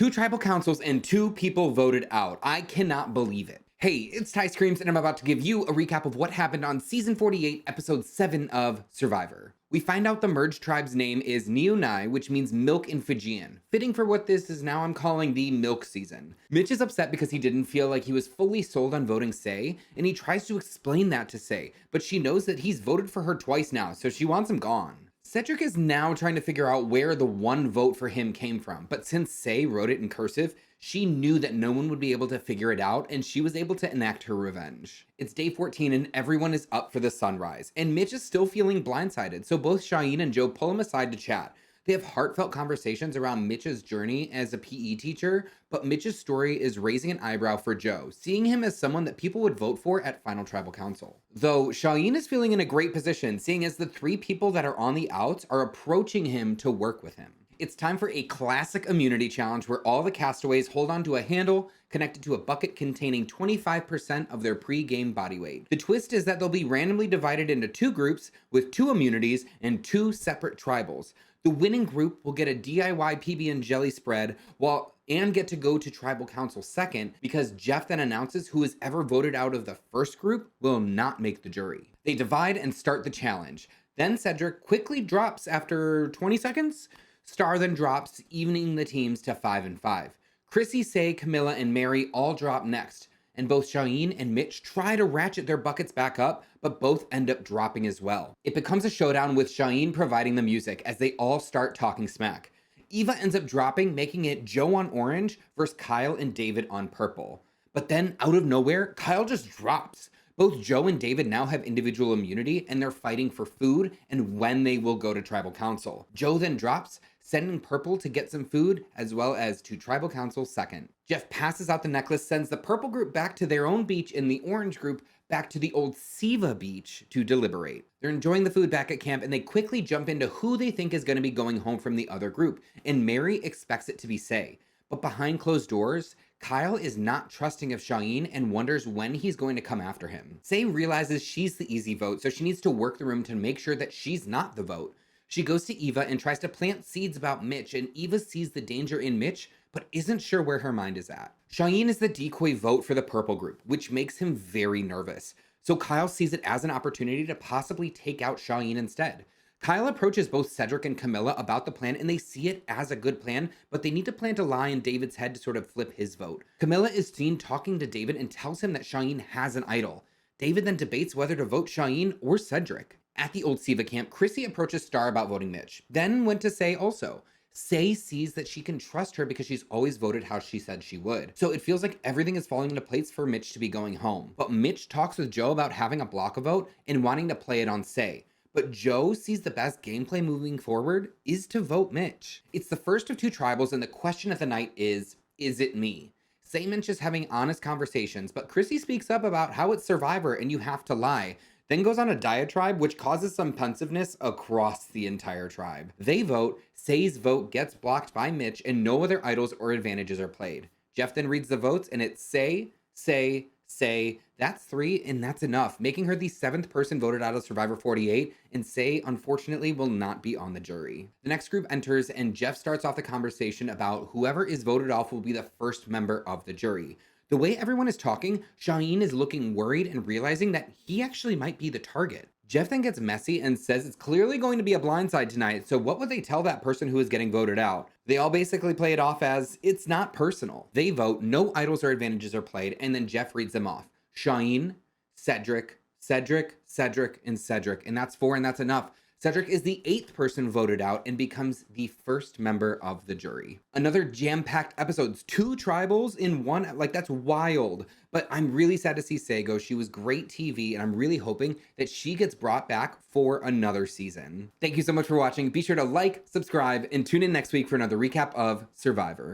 2 tribal councils and 2 people voted out. I cannot believe it. Hey, it's Ty Screams, and I'm about to give you a recap of what happened on season 48, episode 7 of Survivor. We find out the merged tribe's name is Neonai, which means milk in Fijian. Fitting for what this is now I'm calling the milk season. Mitch is upset because he didn't feel like he was fully sold on voting Say, and he tries to explain that to Say, but she knows that he's voted for her twice now, so she wants him gone. Cedric is now trying to figure out where the one vote for him came from, but since Say wrote it in cursive, she knew that no one would be able to figure it out, and she was able to enact her revenge. It's day 14 and everyone is up for the sunrise, and Mitch is still feeling blindsided, so both Shaheen and Joe pull him aside to chat. They have heartfelt conversations around Mitch's journey as a PE teacher, but Mitch's story is raising an eyebrow for Joe, seeing him as someone that people would vote for at Final Tribal Council. Though Shaheen is feeling in a great position, seeing as the 3 people that are on the outs are approaching him to work with him. It's time for a classic immunity challenge where all the castaways hold onto a handle connected to a bucket containing 25% of their pre-game body weight. The twist is that they'll be randomly divided into 2 groups with 2 immunities and 2 separate tribals. The winning group will get a DIY PB and jelly spread and get to go to tribal council second, because Jeff then announces who is ever voted out of the first group will not make the jury. They divide and start the challenge. Then Cedric quickly drops after 20 seconds. Star then drops, evening the teams to 5 and 5. Chrissy, Say, Camilla, and Mary all drop next, and both Shaheen and Mitch try to ratchet their buckets back up, but both end up dropping as well. It becomes a showdown with Shaheen providing the music as they all start talking smack. Eva ends up dropping, making it Joe on orange versus Kyle and David on purple. But then, out of nowhere, Kyle just drops. Both Joe and David now have individual immunity, and they're fighting for food and when they will go to tribal council. Joe then drops, sending purple to get some food, as well as to tribal council second. Jeff passes out the necklace, sends the purple group back to their own beach, and the orange group back to the old Siva beach to deliberate. They're enjoying the food back at camp, and they quickly jump into who they think is going to be going home from the other group, and Mary expects it to be Say. But behind closed doors, Kyle is not trusting of Shaheen and wonders when he's going to come after him. Say realizes she's the easy vote, so she needs to work the room to make sure that she's not the vote. She goes to Eva and tries to plant seeds about Mitch, and Eva sees the danger in Mitch, but isn't sure where her mind is at. Shaheen is the decoy vote for the purple group, which makes him very nervous. So Kyle sees it as an opportunity to possibly take out Shaheen instead. Kyle approaches both Cedric and Camilla about the plan, and they see it as a good plan, but they need to plant a lie in David's head to sort of flip his vote. Camilla is seen talking to David and tells him that Shaheen has an idol. David then debates whether to vote Shaheen or Cedric. At the old Siva camp, Chrissy approaches Star about voting Mitch, then went to Say also. Say sees that she can trust her because she's always voted how she said she would. So it feels like everything is falling into place for Mitch to be going home. But Mitch talks with Joe about having a block a vote and wanting to play it on Say. But Joe sees the best gameplay moving forward is to vote Mitch. It's the first of 2 tribals, and the question of the night is it me? Say mentions having honest conversations, but Chrissy speaks up about how it's Survivor and you have to lie, then goes on a diatribe which causes some pensiveness across the entire tribe. They vote, Say's vote gets blocked by Mitch, and no other idols or advantages are played. Jeff then reads the votes, and it's Say, that's 3, and that's enough, making her the 7th person voted out of Survivor 48, and Say, unfortunately, will not be on the jury. The next group enters, and Jeff starts off the conversation about whoever is voted off will be the first member of the jury. The way everyone is talking, Shaheen is looking worried and realizing that he actually might be the target. Jeff then gets messy and says it's clearly going to be a blindside tonight, so what would they tell that person who is getting voted out? They all basically play it off as it's not personal. They vote, no idols or advantages are played, and then Jeff reads them off. Shaheen, Cedric, and Cedric, and that's 4, and that's enough. Cedric is the 8th person voted out and becomes the first member of the jury. Another jam-packed episodes, 2 tribals in one, like that's wild. But I'm really sad to see Say go. She was great TV, and I'm really hoping that she gets brought back for another season. Thank you so much for watching. Be sure to like, subscribe, and tune in next week for another recap of Survivor.